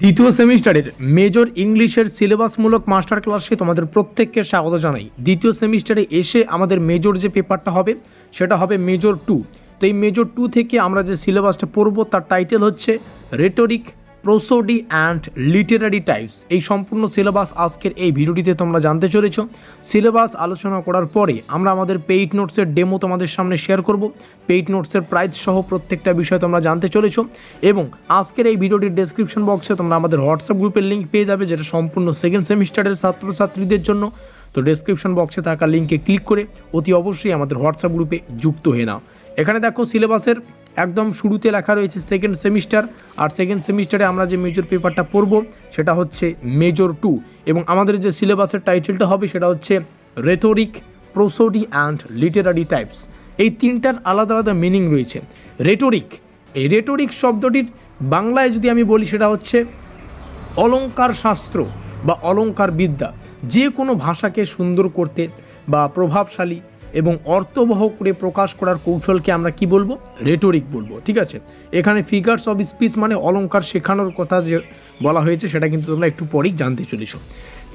দ্বিতীয় সেমিস্টারের মেজর ইংলিশের সিলেবাসমূলক মাস্টার ক্লাসে তোমাদের প্রত্যেককে স্বাগত জানাই। দ্বিতীয় সেমিস্টারে এসে আমাদের মেজর যে পেপারটা হবে সেটা হবে মেজর 2। তো এই মেজর 2 থেকে আমরা যে সিলেবাসটা পড়ব তার টাইটেল হচ্ছে রেটোরিক, প্রোসোডি অ্যান্ড লিটারারি টাইপস। এই সম্পূর্ণ সিলেবাস আজকের এই ভিডিওটিতে তোমরা জানতে চলেছ। সিলেবাস আলোচনা করার পরে আমরা আমাদের পেইড নোটসের ডেমো তোমাদের সামনে শেয়ার করব। পেইড নোটসের প্রাইস সহ প্রত্যেকটা বিষয় তোমরা জানতে চলেছ এবং আজকের এই ভিডিওটির ডেসক্রিপশন বক্সে তোমরা আমাদের হোয়াটসঅ্যাপ গ্রুপের লিঙ্ক পেয়ে যাবে, যেটা সম্পূর্ণ সেকেন্ড সেমিস্টারের ছাত্রছাত্রীদের জন্য। তো ডেসক্রিপশন বক্সে থাকা লিঙ্কে ক্লিক করে অতি অবশ্যই আমাদের হোয়াটসঅ্যাপ গ্রুপে যুক্ত হয়ে নাও। এখানে দেখো সিলেবাসের একদম শুরুতে লেখা রয়েছে সেকেন্ড সেমিস্টার, আর সেকেন্ড সেমিস্টারে আমরা যে মেজর পেপারটা পড়ব সেটা হচ্ছে মেজর 2 এবং আমাদের যে সিলেবাসের টাইটেলটা হবে সেটা হচ্ছে রেটোরিক, প্রোসোডি অ্যান্ড লিটারারি টাইপস। এই তিনটার আলাদা আলাদা মিনিং রয়েছে। রেটোরিক, এই রেটোরিক শব্দটির বাংলায় যদি আমি বলি সেটা হচ্ছে অলংকার শাস্ত্র বা অলংকার বিদ্যা। যে কোনো ভাষাকে সুন্দর করতে বা প্রভাবশালী এবং অর্থবহ করে প্রকাশ করার কৌশলকে আমরা কি বলবো? রেটোরিক বলবো। ঠিক আছে, এখানে ফিগার্স অফ স্পিচ মানে অলংকার শেখানোর কথা যে বলা হয়েছে সেটা কিন্তু তোমরা একটু পরেই জানতে চলেছ।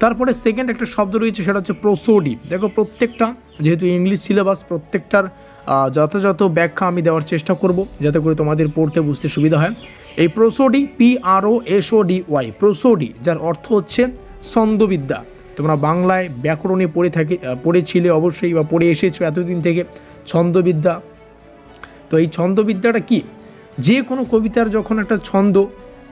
তারপরে সেকেন্ড একটা শব্দ রয়েছে সেটা হচ্ছে প্রোসোডি। দেখো প্রত্যেকটা যেহেতু ইংলিশ সিলেবাস, প্রত্যেকটার যথাযথ ব্যাখ্যা আমি দেওয়ার চেষ্টা করব যাতে করে তোমাদের পড়তে বুঝতে সুবিধা হয়। এই প্রোসোডি, PROSODY, প্রোসোডি যার অর্থ হচ্ছে ছন্দবিদ্যা। তোমরা বাংলায় ব্যাকরণে পড়েছিলে অবশ্যই বা পড়ে এসেছো এতদিন থেকে ছন্দবিদ্যা। তো এই ছন্দবিদ্যাটা কি? যে কোনো কবিতার যখন একটা ছন্দ,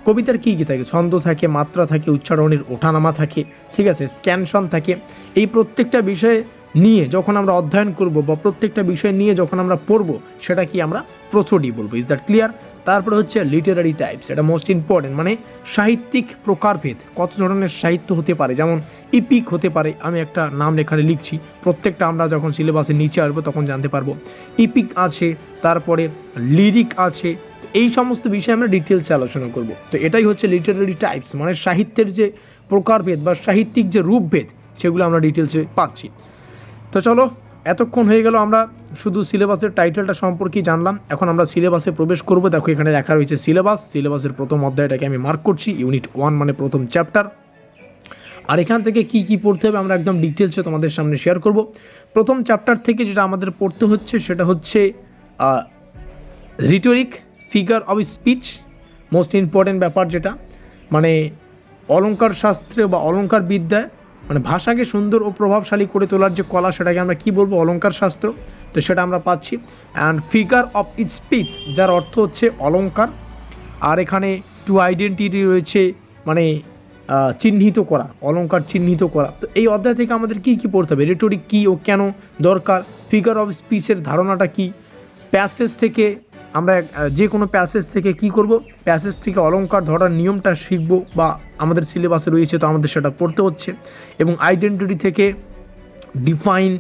কবিতার কী কী থাকে? ছন্দ থাকে, মাত্রা থাকে, উচ্চারণের ওঠানামা থাকে, ঠিক আছে, স্ক্যানশন থাকে। এই প্রত্যেকটা বিষয়ে নিয়ে যখন আমরা অধ্যয়ন করব বা প্রত্যেকটা বিষয় নিয়ে যখন আমরা পড়ব সেটা কি আমরা প্রোসোডি বলবো। Is that clear? তারপরে হচ্ছে লিটারারি টাইপস, এটা মোস্ট ইম্পর্টেন্ট, মানে সাহিত্যিক প্রকারভেদ। কত ধরনের সাহিত্য হতে পারে, যেমন ইপিক হতে পারে, আমি একটা নাম এখানে লিখছি, প্রত্যেকটা আমরা যখন সিলেবাসের নিচে আসবো তখন জানতে পারবো। ইপিক আছে, তারপরে লিরিক আছে, এই সমস্ত বিষয়ে আমরা ডিটেলসে আলোচনা করব। তো এটাই হচ্ছে লিটারারি টাইপস, মানে সাহিত্যের যে প্রকারভেদ বা সাহিত্যিক যে রূপভেদ সেগুলো আমরা ডিটেলসে পাচ্ছি। তো চলো, এতক্ষণ হয়ে গেল আমরা শুধু সিলেবাসের টাইটেলটা সম্পর্কে জানলাম। এখন আমরা সিলেবাসে প্রবেশ করব। দেখো এখানে লেখা রয়েছে সিলেবাস। সিলেবাসের প্রথম অধ্যায়টাকে আমি মার্ক করছি, ইউনিট 1 মানে প্রথম চ্যাপ্টার। আর এখান থেকে কি কি পড়তে হবে আমরা একদম ডিটেলসে তোমাদের সামনে শেয়ার করব। প্রথম চ্যাপ্টার থেকে যেটা আমাদের পড়তে হচ্ছে সেটা হচ্ছে rhetoric, figure of speech, most important ব্যাপার, যেটা মানে অলংকার শাস্ত্রে বা অলংকার বিদ্যায় মানে ভাষাকে সুন্দর ও প্রভাবশালী করে তোলার যে কলা সেটাকে আমরা কি বলবো? অলংকার শাস্ত্র। তো সেটা আমরা পাচ্ছি। অ্যান্ড ফিগার অফ স্পিচ যার অর্থ হচ্ছে অলংকার। আর এখানে টু আইডেন্টিটি রয়েছে, মানে চিহ্নিত করা, অলংকার চিহ্নিত করা। তো এই অধ্যায় থেকে আমাদের কী কী পড়তে হবে? রেটোরিক কী ও কেন দরকার, ফিগার অফ স্পিচের ধারণাটা কী, প্যাসেজ থেকে আমরা যে কোনো প্যাসেজ থেকে কি করব? প্যাসেজ থেকে অলংকার ধরার নিয়মটা শিখব বা আমাদের সিলেবাসে রয়েছে, তো আমাদের সেটা পড়তে হচ্ছে। এবং আইডেন্টিটি থেকে ডিফাইন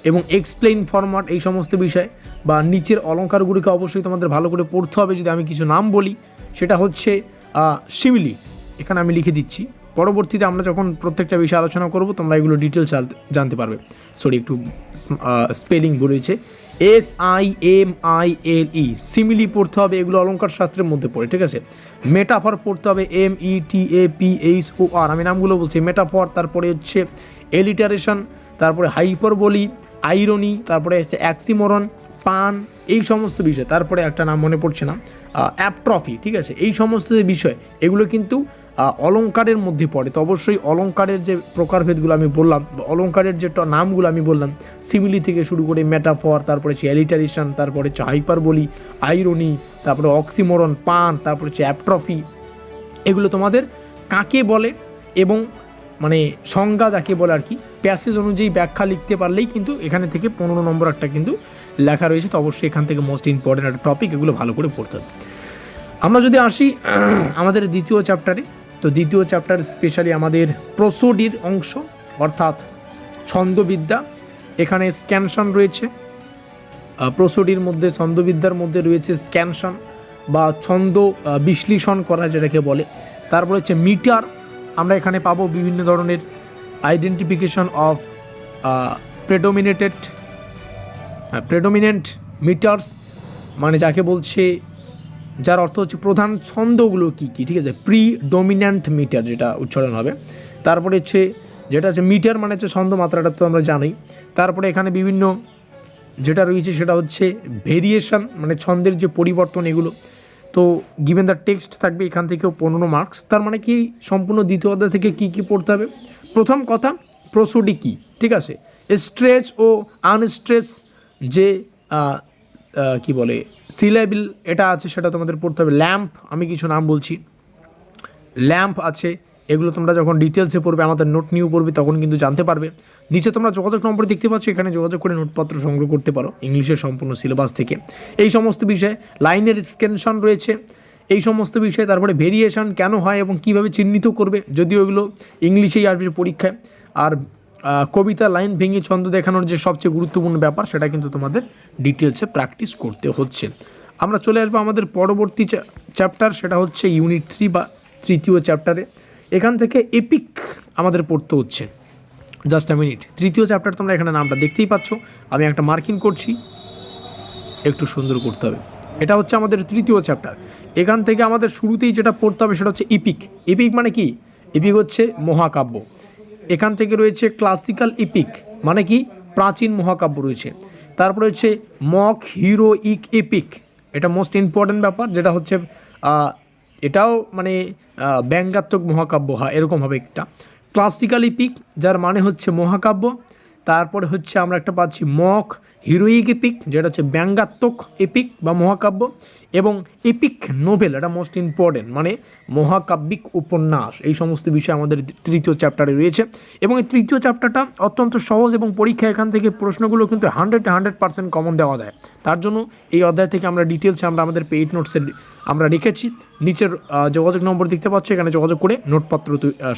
এবং এক্সপ্লেইন ফরম্যাট, এই সমস্ত বিষয় বা নিচের অলংকারগুলিকে অবশ্যই তোমাদের ভালো করে পড়তে হবে। যদি আমি কিছু নাম বলি সেটা হচ্ছে সিমিলি, এখানে আমি লিখে দিচ্ছি। পরবর্তীতে আমরা যখন প্রত্যেকটা বিষয়ে আলোচনা করব তোমরা এগুলো ডিটেলস জানতে পারবে। সরি, একটু স্পেলিং রয়েছে, SIMILE, সিমিলি পড়তে হবে, এগুলো অলংকার শাস্ত্রের মধ্যে পড়ে, ঠিক আছে। মেটাফর পড়তে হবে, METAPHOR, আমি নামগুলো বলছি, মেটাফর। তারপরে হচ্ছে এলিটারেশন, তারপরে হাইপারবোলি, আইরনি, তারপরে হচ্ছে অ্যাক্সিমোরন, পান, এই সমস্ত বিষয়। তারপরে একটা নাম মনে পড়ছে না, অ্যাপট্রফি, ঠিক আছে। এই সমস্ত যে বিষয় এগুলো কিন্তু অলংকারের মধ্যে পড়ে। তো অবশ্যই অলংকারের যে প্রকারভেদগুলো আমি বললাম, অলংকারের যে নামগুলো আমি বললাম, সিমিলি থেকে শুরু করে মেটাফর, তারপরে হচ্ছে এলিটারেশন, তারপরে হচ্ছে হাইপারবোলি, আইরনি, তারপরে অক্সিমোরন, পান, তারপরে হচ্ছে অ্যাপট্রফি, এগুলো তোমাদের কাকে বলে এবং মানে সংজ্ঞা যাকে বলে আর কি, প্যাসেজ অনুযায়ী ব্যাখ্যা লিখতে পারলেই কিন্তু এখানে থেকে 15 নম্বর একটা কিন্তু লেখা রয়েছে। তো অবশ্যই এখান থেকে মোস্ট ইম্পর্টেন্ট একটা টপিক, এগুলো ভালো করে পড়তে হবে। আমরা যদি আসি আমাদের দ্বিতীয় চ্যাপ্টারে, তো দ্বিতীয় চ্যাপ্টার স্পেশালি আমাদের প্রোসোডির অংশ, অর্থাৎ ছন্দবিদ্যা। এখানে স্ক্যানশন রয়েছে, প্রোসোডির মধ্যে, ছন্দবিদ্যার মধ্যে রয়েছে স্ক্যানশন বা ছন্দ বিশ্লেষণ করা যেটাকে বলে। তারপর হচ্ছে মিটার, আমরা এখানে পাবো বিভিন্ন ধরনের আইডেন্টিফিকেশন অফ প্রেডোমিনেন্ট মিটার্স, মানে যাকে বলছে যার অর্থ হচ্ছে প্রধান ছন্দগুলো কী কী, ঠিক আছে, প্রিডমিন্যান্ট মিটার যেটা উচ্চারণ হবে। তারপরে হচ্ছে যেটা হচ্ছে মিটার মানে হচ্ছে ছন্দ মাত্রাটা তো আমরা জানি। তারপরে এখানে বিভিন্ন যেটা রয়েছে সেটা হচ্ছে ভেরিয়েশন মানে ছন্দের যে পরিবর্তন এগুলো। তো গিভেন দ্য টেক্সট থাকবে এখান থেকেও 15 মার্কস। তার মানে কি সম্পূর্ণ দ্বিতীয় অধ্যায় থেকে কী কী পড়তে হবে? প্রথম কথা, প্রসোডি কী, ঠিক আছে, স্ট্রেচ ও আনস্ট্রেচ যে কি বলে সিলেবিল এটা আছে সেটা তোমাদের পড়তে হবে। ল্যাম্প, আমি কিছু নাম বলছি, ল্যাম্প আছে, এগুলো তোমরা যখন ডিটেলসে পড়বে, আমাদের নোট নিয়েও পড়বে, তখন কিন্তু জানতে পারবে। নিচে তোমরা যোগাযোগ নম্বর দেখতে পাচ্ছ, এখানে যোগাযোগ করে নোটপত্র সংগ্রহ করতে পারো ইংলিশের সম্পূর্ণ সিলেবাস থেকে এই সমস্ত বিষয়ে। লাইনের স্ক্যানশন রয়েছে এই সমস্ত বিষয়ে। তারপরে ভেরিয়েশন কেন হয় এবং কিভাবে চিহ্নিত করবে, যদিও এগুলো ইংলিশেই আসবে পরীক্ষায়। আর কবিতা লাইন ভেঙে ছন্দ দেখানোর যে সবচেয়ে গুরুত্বপূর্ণ ব্যাপার, সেটা কিন্তু তোমাদের ডিটেলসে প্র্যাকটিস করতে হচ্ছে। আমরা চলে আসবো আমাদের পরবর্তী চ্যাপ্টার, সেটা হচ্ছে ইউনিট 3 বা তৃতীয় চ্যাপ্টারে। এখান থেকে এপিক আমাদের পড়তে হচ্ছে। জাস্ট আ মিনিট, তৃতীয় চ্যাপ্টার তোমরা এখানে নামটা দেখতেই পাচ্ছ, আমি একটা মার্কিং করছি, একটু সুন্দর করতে হবে। এটা হচ্ছে আমাদের তৃতীয় চ্যাপ্টার। এখান থেকে আমাদের শুরুতেই যেটা পড়তে হবে সেটা হচ্ছে ইপিক। ইপিক মানে কি? ইপিক হচ্ছে মহাকাব্য। এখান থেকে রয়েছে ক্লাসিক্যাল ইপিক, মানে কি প্রাচীন মহাকাব্য রয়েছে। তারপরে হচ্ছে মক হিরোইক এপিক, এটা মোস্ট ইম্পর্ট্যান্ট ব্যাপার, যেটা হচ্ছে এটাও মানে ব্যঙ্গাত্মক মহাকাব্য হয় এরকম হবে একটা। ক্লাসিক্যাল ইপিক যার মানে হচ্ছে মহাকাব্য। তারপরে হচ্ছে আমরা একটা পাচ্ছি মক হিরোইক এপিক, যেটা হচ্ছে ব্যঙ্গাত্মক এপিক বা মহাকাব্য। এবং এপিক নোভেল, এটা মোস্ট ইম্পর্টেন্ট, মানে মহাকাব্যিক উপন্যাস। এই সমস্ত বিষয় আমাদের তৃতীয় চ্যাপ্টারে রয়েছে। এবং এই তৃতীয় চ্যাপ্টারটা অত্যন্ত সহজ এবং পরীক্ষা এখান থেকে প্রশ্নগুলো কিন্তু 100% কমন দেওয়া যায়। তার জন্য এই অধ্যায় থেকে আমরা ডিটেলসে আমরা আমাদের পেইড নোটসের আমরা রেখেছি। নিচের যোগাযোগ নম্বর দেখতে পাচ্ছ, এখানে যোগাযোগ করে নোটপত্র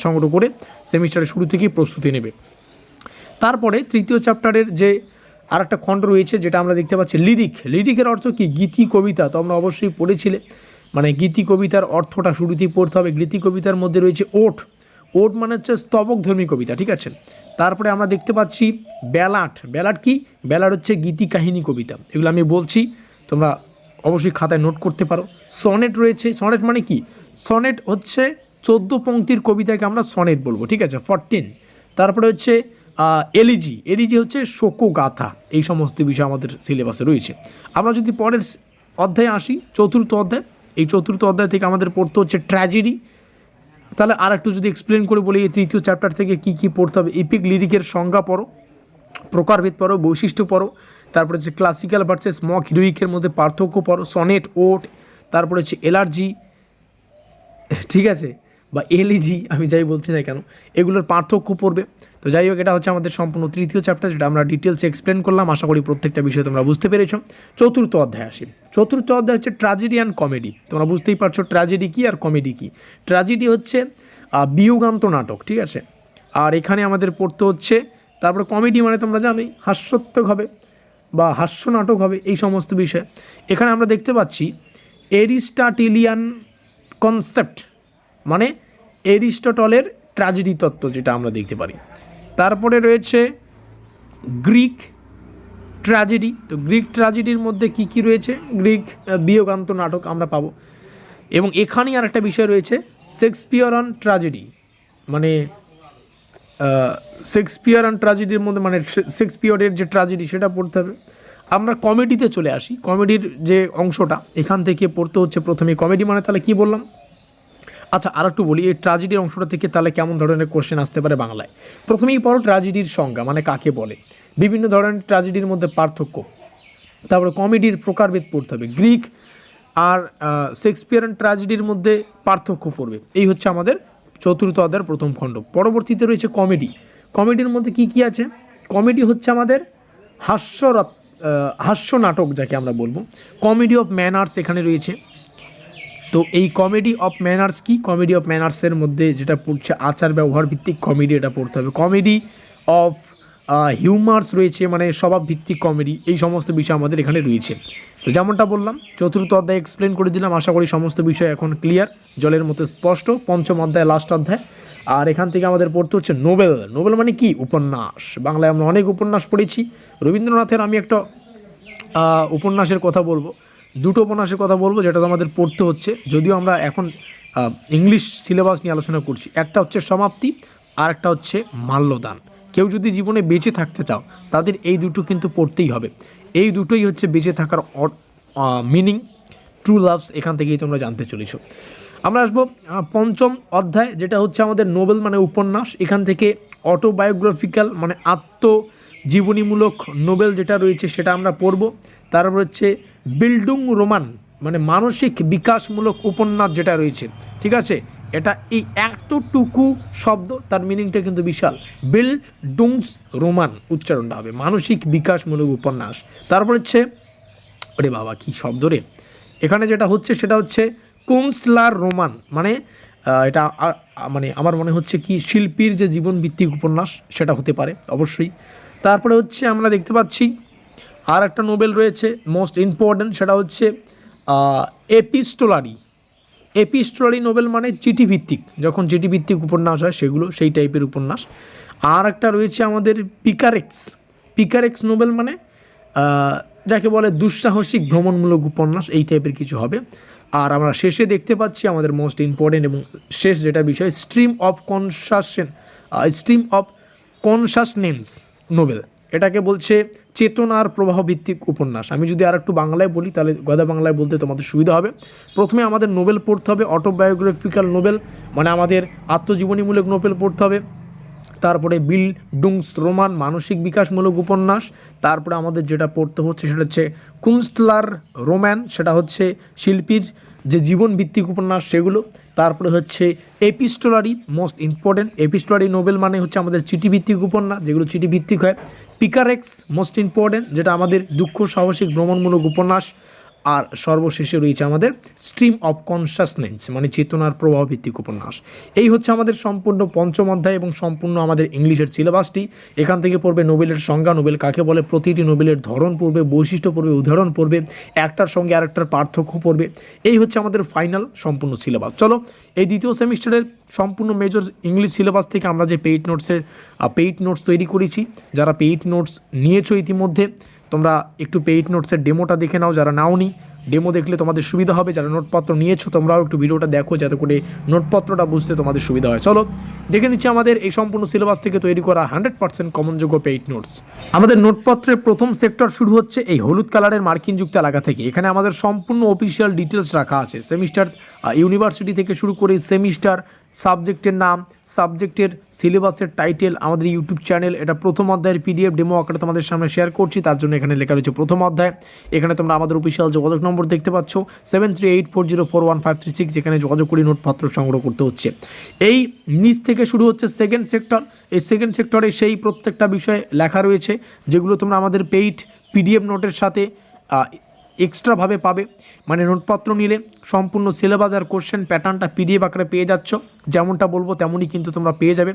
সংগ্রহ করে সেমিস্টারের শুরু থেকেই প্রস্তুতি নেবে। তারপরে তৃতীয় চ্যাপ্টারের যে আর একটা খণ্ড রয়েছে যেটা আমরা দেখতে পাচ্ছি লিরিক। লিরিকের অর্থ কি? গীতি কবিতা, তো আমরা অবশ্যই পড়েছিলে, মানে গীতি কবিতার অর্থটা শুরুতেই পড়তে হবে। গীতি কবিতার মধ্যে রয়েছে ওট। ওট মানে হচ্ছে স্তবকধর্মী কবিতা, ঠিক আছে। তারপরে আমরা দেখতে পাচ্ছি ব্যালাট। ব্যালাট কি? ব্যালাট হচ্ছে গীতি কাহিনী কবিতা। এগুলো আমি বলছি, তোমরা অবশ্যই খাতায় নোট করতে পারো। সনেট রয়েছে। সনেট মানে কি? সনেট হচ্ছে 14 পংক্তির কবিতাকে আমরা সনেট বলবো, ঠিক আছে, 14। তারপরে হচ্ছে এলিজি। এলিজি হচ্ছে শোকগাথা। এই সমস্ত বিষয় আমাদের সিলেবাসে রয়েছে। আমরা যদি পরের অধ্যায়ে আসি, চতুর্থ অধ্যায়, এই চতুর্থ অধ্যায় থেকে আমাদের পড়তে হচ্ছে ট্র্যাজেডি। তাহলে আর একটু যদি এক্সপ্লেন করে বলি, এই তৃতীয় চ্যাপ্টার থেকে কী কী পড়তে হবে। এপিক লিরিকের সংজ্ঞা পড়ো, প্রকারভেদ পড়ো, বৈশিষ্ট্য পড়ো। তারপরে হচ্ছে ক্লাসিক্যাল ভার্সেস মক হিরোইকের মধ্যে পার্থক্য পড়ো, সনেট, ওট। তারপরে হচ্ছে এলার্জি, ঠিক আছে, বা এলিজি, আমি যাই বলছি না কেন, এগুলোর পার্থক্য পড়বে। তো যাই হোক, এটা হচ্ছে আমাদের সম্পূর্ণ তৃতীয় চ্যাপ্টার, যেটা আমরা ডিটেলসে এক্সপ্লেন করলাম। আশা করি প্রত্যেকটা বিষয় তোমরা বুঝতে পেরেছো। চতুর্থ অধ্যায় আসি। চতুর্থ অধ্যায় হচ্ছে ট্র্যাজেডি অ্যান্ড কমেডি। তোমরা বুঝতেই পারছো ট্র্যাজেডি কী আর কমেডি কী। ট্র্যাজেডি হচ্ছে বিয়োগান্ত নাটক, ঠিক আছে, আর এখানে আমাদের পড়তে হচ্ছে। তারপরে কমেডি মানে তোমরা জানোই হাস্যাত্মক হবে বা হাস্য নাটক হবে, এই সমস্ত বিষয়। এখানে আমরা দেখতে পাচ্ছি এরিস্টটেলিয়ান কনসেপ্ট, মানে এরিস্টটলের ট্র্যাজেডি তত্ত্ব, যেটা আমরা দেখতে পারি। তারপরে রয়েছে গ্রিক ট্র্যাজেডি। তো গ্রিক ট্র্যাজেডির মধ্যে কি কি রয়েছে? গ্রিক বিয়োগান্ত নাটক আমরা পাবো। এবং এখানেই আর একটা বিষয় রয়েছে শেক্সপিয়ারান ট্র্যাজেডি, মানে শেক্সপিয়ারান ট্র্যাজেডির মধ্যে মানে শেক্সপিয়রের যে ট্র্যাজেডি সেটা পড়তে হবে। আমরা কমেডিতে চলে আসি। কমেডির যে অংশটা এখান থেকে পড়তে হচ্ছে প্রথমে। কমেডি মানে তাহলে কি বললাম? আচ্ছা, আর একটু বলি, এই ট্র্যাজেডির অংশটা থেকে তাহলে কেমন ধরনের কোশ্চেন আসতে পারে বাংলায়। প্রথমেই পড়ো ট্র্যাজেডির সংজ্ঞা, মানে কাকে বলে, বিভিন্ন ধরনের ট্র্যাজেডির মধ্যে পার্থক্য। তারপরে কমেডির প্রকারভেদ পড়তে হবে। গ্রিক আর শেক্সপিয়ারান ট্র্যাজেডির মধ্যে পার্থক্য পড়বে। এই হচ্ছে আমাদের চতুর্থ অধ্যায়ের প্রথম খণ্ড। পরবর্তীতে রয়েছে কমেডি। কমেডির মধ্যে কি কি আছে? কমেডি হচ্ছে আমাদের হাস্য নাটক, যাকে আমরা বলবো। কমেডি অফ ম্যানার্স এখানে রয়েছে। তো এই কমেডি অফ ম্যানার্স কি? কমেডি অফ ম্যানার্সের মধ্যে যেটা পড়ছে আচার ব্যবহার ভিত্তিক কমেডি, এটা পড়তে হবে। কমেডি অফ হিউমার্স রয়েছে, মানে স্বভাব ভিত্তিক কমেডি। এই সমস্ত বিষয় আমাদের এখানে রয়েছে। তো যেমনটা বললাম, চতুর্থ অধ্যায় এক্সপ্লেন করে দিলাম। আশা করি সমস্ত বিষয় এখন ক্লিয়ার, জলের মতো স্পষ্ট। পঞ্চম অধ্যায় লাস্ট অধ্যায়। আর এখান থেকে আমাদের পড়তে হচ্ছে নোবেল। নোবেল মানে কি? উপন্যাস। বাংলায় আমরা অনেক উপন্যাস পড়েছি। রবীন্দ্রনাথের আমি একটা উপন্যাসের কথা বলবো, দুটো উপন্যাসের কথা বলবো যেটা তোমাদের পড়তে হচ্ছে, যদিও আমরা এখন ইংলিশ সিলেবাস নিয়ে আলোচনা করছি। একটা হচ্ছে সমাপ্তি, আর একটা হচ্ছে মাল্যদান। কেউ যদি জীবনে বেঁচে থাকতে চাও তাদের এই দুটো কিন্তু পড়তেই হবে। এই দুটোই হচ্ছে বেঁচে থাকার মিনিং, ট্রু লাভস, এখান থেকেই তোমরা জানতে চলেছ। আমরা আসবো পঞ্চম অধ্যায়, যেটা হচ্ছে আমাদের নোবেল মানে উপন্যাস। এখান থেকে অটোবায়োগ্রাফিক্যাল মানে আত্মজীবনীমূলক নোবেল যেটা রয়েছে সেটা আমরা পড়ব। তারপর হচ্ছে বিল্ডুং রোমান মানে মানসিক বিকাশমূলক উপন্যাস যেটা রয়েছে, ঠিক আছে, এটা এই এতটুকু শব্দ তার মিনিংটা কিন্তু বিশাল। বিল্ডুংস রোমান উচ্চারণটা হবে, মানসিক বিকাশমূলক উপন্যাস। তারপর হচ্ছে, আরে বাবা কী শব্দ রে, এখানে যেটা হচ্ছে সেটা হচ্ছে কুনস্টলার রোমান, মানে এটা মানে আমার মনে হচ্ছে কি শিল্পীর যে জীবনভিত্তিক উপন্যাস সেটা হতে পারে অবশ্যই। তারপরে হচ্ছে আমরা দেখতে পাচ্ছি আর একটা নোবেল রয়েছে মোস্ট ইম্পর্ট্যান্ট, সেটা হচ্ছে এপিস্টোলারি নোবেল মানে চিঠিভিত্তিক, যখন চিঠিভিত্তিক উপন্যাস হয় সেগুলো, সেই টাইপের উপন্যাস। আর একটা রয়েছে আমাদের পিকারেক্স নোবেল মানে যাকে বলে দুঃসাহসিক ভ্রমণমূলক উপন্যাস, এই টাইপের কিছু হবে। আর আমরা শেষে দেখতে পাচ্ছি আমাদের মোস্ট ইম্পর্টেন্ট এবং শেষ যেটা বিষয়, স্ট্রিম অফ কনসাসনেন্স নোবেল, এটাকে বলছে চেতনার প্রবাহ ভিত্তিক উপন্যাস। আমি যদি আর একটু বাংলায় বলি তাহলে গদা বাংলায় বলতে তোমাদের সুবিধা হবে। প্রথমে আমাদের নোবেল পড়তে হবে, অটোবায়োগ্রাফিক্যাল নোবেল মানে আমাদের আত্মজীবনীমূলক নোবেল পড়তে হবে। তারপরে বিল্ডুংস রোমান মানসিক বিকাশমূলক উপন্যাস। তারপরে আমাদের যেটা পড়তে হচ্ছে সেটা হচ্ছে কুনস্টলার রোম্যান, সেটা হচ্ছে শিল্পীর যে জীবনভিত্তিক উপন্যাস সেগুলো। তারপরে হচ্ছে epistolary, most important, epistolary Nobel মানে হচ্ছে আমাদের চিঠিভিত্তিক উপন্যাস, যেগুলো চিঠিভিত্তিক হয়। পিকারেক্স মোস্ট ইম্পর্টেন্ট, যেটা আমাদের দুঃখ সাহসিক ভ্রমণমূলক উপন্যাস। আর সর্বশেষে রয়েছে আমাদের স্ট্রিম অফ কনসাসনেন্স মানে চেতনার প্রবাহ ভিত্তিক উপন্যাস। এই হচ্ছে আমাদের সম্পূর্ণ পঞ্চম অধ্যায় এবং সম্পূর্ণ আমাদের ইংলিশের সিলেবাসটি। এখান থেকে পড়বে নোবেলের সংজ্ঞা, নোবেল কাকে বলে, প্রতিটি নোবেলের ধরন পড়বে, বৈশিষ্ট্য পড়বে, উদাহরণ পড়বে, একটার সঙ্গে আরেকটার পার্থক্য পড়বে। এই হচ্ছে আমাদের ফাইনাল সম্পূর্ণ সিলেবাস। চলো এই দ্বিতীয় সেমিস্টারের সম্পূর্ণ মেজর ইংলিশ সিলেবাস থেকে আমরা যে পেইড নোটস তৈরি করেছি, যারা পেইড নোটস নিয়েছো ইতিমধ্যে তোমরা একটু পেইড নোটসের ডেমোটা দেখে নাও, যারা নাওনি ডেমো দেখলে তোমাদের সুবিধা হবে। যারা নোটপত্র নিয়েছো তোমরাও একটু ভিডিওটা দেখো যাতে করে নোটপত্রটা বুঝতে তোমাদের সুবিধা হয়। চলো দেখে নিচ্ছি আমাদের এই সম্পূর্ণ সিলেবাস থেকে তৈরি করা 100% কমনযোগ্য পেইড নোটস। আমাদের নোটপত্রের প্রথম সেক্টর শুরু হচ্ছে এই হলুদ কালারের মার্কিনযুক্ত এলাকা থেকে। এখানে আমাদের সম্পূর্ণ অফিসিয়াল ডিটেলস রাখা আছে, সেমিস্টার ইউনিভার্সিটি থেকে শুরু করে সেমিস্টার, সাবজেক্টের নাম, সাবজেক্টের সিলেবাসের টাইটেল, আমাদের ইউটিউব চ্যানেল। এটা প্রথম অধ্যায়ের পিডিএফ ডেমো আকারে তোমাদের সামনে শেয়ার করছি, তার জন্য এখানে লেখা রয়েছে প্রথম অধ্যায়। এখানে তোমরা আমাদের অফিসিয়াল যোগাযোগ নম্বর দেখতে পাচ্ছ 7384041536, যেখানে যোগাযোগ করে নোটপত্র সংগ্রহ করতে হচ্ছে। এই নিচ থেকে শুরু হচ্ছে সেকেন্ড সেক্টর। এই সেকেন্ড সেক্টরে সেই প্রত্যেকটা বিষয়ে লেখা রয়েছে যেগুলো তোমরা আমাদের পেইড পিডিএফ নোটের সাথে এক্সট্রাভাবে পাবে। মানে নোটপত্র নিলে সম্পূর্ণ সিলেবাস আর কোশ্চেন প্যাটার্নটা পিডিএফ আকারে পেয়ে যাচ্ছ, যেমনটা বলবো তেমনই কিন্তু তোমরা পেয়ে যাবে।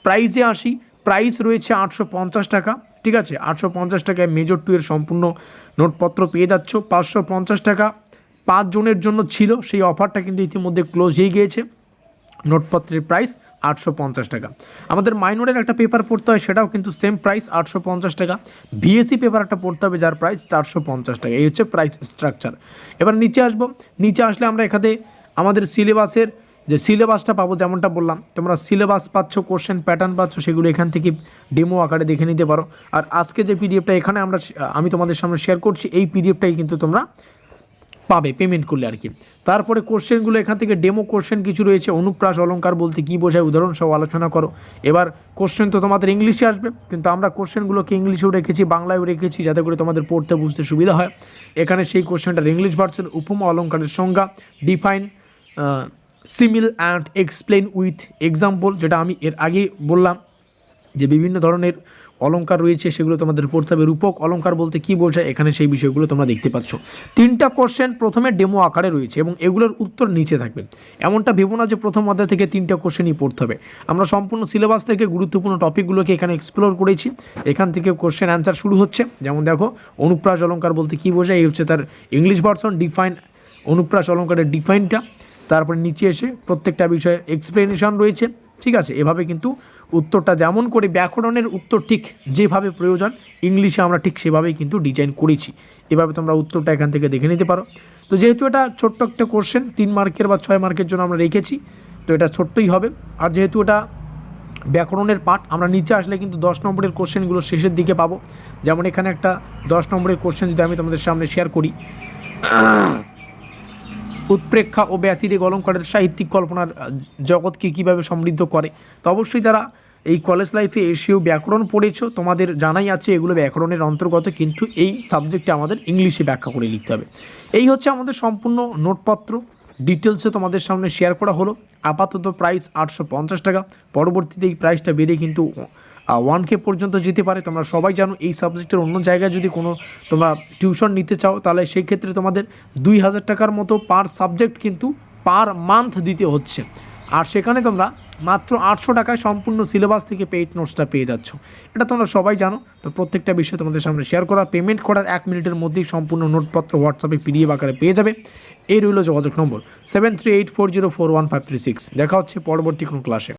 প্রাইসে আসি, প্রাইস রয়েছে 850 টাকা, ঠিক আছে। 850 টাকায় মেজর 2 এর সম্পূর্ণ নোটপত্র পেয়ে যাচ্ছ। 550 টাকা 5 জনের জন্য ছিল, সেই অফারটা কিন্তু ইতিমধ্যে ক্লোজ হয়ে গিয়েছে। নোটপত্রের প্রাইস 850 টাকা। আমাদের মাইনরের একটা পেপার পড়তে হয়, সেটাও কিন্তু সেম প্রাইস 850 টাকা। ভিএসসি পেপার একটা পড়তে হবে যার প্রাইস 450 টাকা। এই হচ্ছে প্রাইস স্ট্রাকচার। এবার নিচে আসবো, নিচে আসলে আমরা এখানে আমাদের সিলেবাসের যে সিলেবাসটা পাবো, যেমনটা বললাম তোমরা সিলেবাস পাচ্ছ, কোশ্চেন প্যাটার্ন পাচ্ছ, সেগুলো এখান থেকে ডেমো আকারে দেখে নিতে পারো। আর আজকে যে পিডিএফটা এখানে আমি তোমাদের সামনে শেয়ার করছি, এই পিডিএফটাই কিন্তু তোমরা পাবে পেমেন্ট করলে আর কি। তারপরে কোশ্চেনগুলো এখান থেকে ডেমো কোশ্চেন কিছু রয়েছে, অনুপ্রাস অলঙ্কার বলতে কী বোঝায় উদাহরণ সহ আলোচনা করো। এবার কোশ্চেন তো তোমাদের ইংলিশে আসবে, কিন্তু আমরা কোশ্চেনগুলোকে ইংলিশেও রেখেছি, বাংলায়ও রেখেছি, যাতে করে তোমাদের পড়তে বুঝতে সুবিধা হয়। এখানে সেই কোশ্চেনটার ইংলিশ ভার্সন, উপমা অলঙ্কারের সংজ্ঞা, define, simile and explain with example, যেটা আমি এর আগে বললাম যে বিভিন্ন ধরনের অলঙ্কার রয়েছে, সেগুলো তোমাদের পড়তে হবে। রূপক অলঙ্কার বলতে কী বোঝায়, এখানে সেই বিষয়গুলো তোমরা দেখতে পাচ্ছ। 3টা কোশ্চেন প্রথমে ডেমো আকারে রয়েছে এবং এগুলোর উত্তর নিচে থাকবে। এমনটা ভেবো না যে প্রথম অধ্যায় থেকে 3টা কোশ্চেনই পড়তে হবে। আমরা সম্পূর্ণ সিলেবাস থেকে গুরুত্বপূর্ণ টপিকগুলোকে এখানে এক্সপ্লোর করেছি। এখান থেকে কোশ্চেন অ্যান্সার শুরু হচ্ছে। যেমন দেখো, অনুপ্রাস অলঙ্কার বলতে কী বোঝায়, এই হচ্ছে তার ইংলিশ ভার্সন। ডিফাইন, অনুপ্রাস অলঙ্কারের ডিফাইনটা। তারপরে নিচে এসে প্রত্যেকটা বিষয়ে এক্সপ্লেনেশন রয়েছে। ঠিক আছে, এভাবে কিন্তু উত্তরটা যেমন করে ব্যাকরণের উত্তর ঠিক যেভাবে প্রয়োজন ইংলিশে আমরা ঠিক সেভাবেই কিন্তু ডিজাইন করেছি। এভাবে তোমরা উত্তরটা এখান থেকে দেখে নিতে পারো। তো যেহেতু এটা ছোট্ট একটা কোশ্চেন 3 মার্কের বা 6 মার্কের জন্য আমরা রেখেছি, তো এটা ছোট্টই হবে। আর যেহেতু এটা ব্যাকরণের পার্ট, আমরা নিচে আসলে কিন্তু 10 নম্বরের কোশ্চেনগুলো শেষের দিকে পাবো। যেমন এখানে একটা 10 নম্বরের কোশ্চেন যদি আমি তোমাদের সামনে শেয়ার করি, উৎপ্রেক্ষা ও ব্যতিরেক অলঙ্কারের সাহিত্যিক কল্পনার জগৎকে কীভাবে সমৃদ্ধ করে। তো অবশ্যই যারা এই কলেজ লাইফে এসেও ব্যাকরণ পড়েছো তোমাদের জানাই আছে এগুলো ব্যাকরণের অন্তর্গত, কিন্তু এই সাবজেক্টে আমাদের ইংলিশে ব্যাখ্যা করে লিখতে হবে। এই হচ্ছে আমাদের সম্পূর্ণ নোটপত্র, ডিটেলসে তোমাদের সামনে শেয়ার করা হলো। আপাতত প্রাইস 850 টাকা, পরবর্তীতে এই প্রাইসটা বেড়ে কিন্তু 1K পর্যন্ত যেতে পারে। তোমরা সবাই জানো এই সাবজেক্টের অন্য জায়গায় যদি কোনো তোমরা টিউশন নিতে চাও তাহলে সেই ক্ষেত্রে তোমাদের 2000 টাকার মতো পার সাবজেক্ট কিন্তু পার মান্থ দিতে হচ্ছে। আর সেখানে তোমরা মাত্র 800 টাকায় সম্পূর্ণ সিলেবাস থেকে পেইড নোটসটা পেয়ে যাচ্ছ, এটা তোমরা সবাই জানো। তো প্রত্যেকটা বিষয় তোমাদের সামনে শেয়ার করা, পেমেন্ট করার 1 মিনিটের মধ্যেই সম্পূর্ণ নোটপত্র হোয়াটসঅ্যাপে পিডিএফ আকারে পেয়ে যাবে। এই রইল যোগাযোগ নম্বর 7384041536। দেখা হচ্ছে পরবর্তী কোনো ক্লাসে।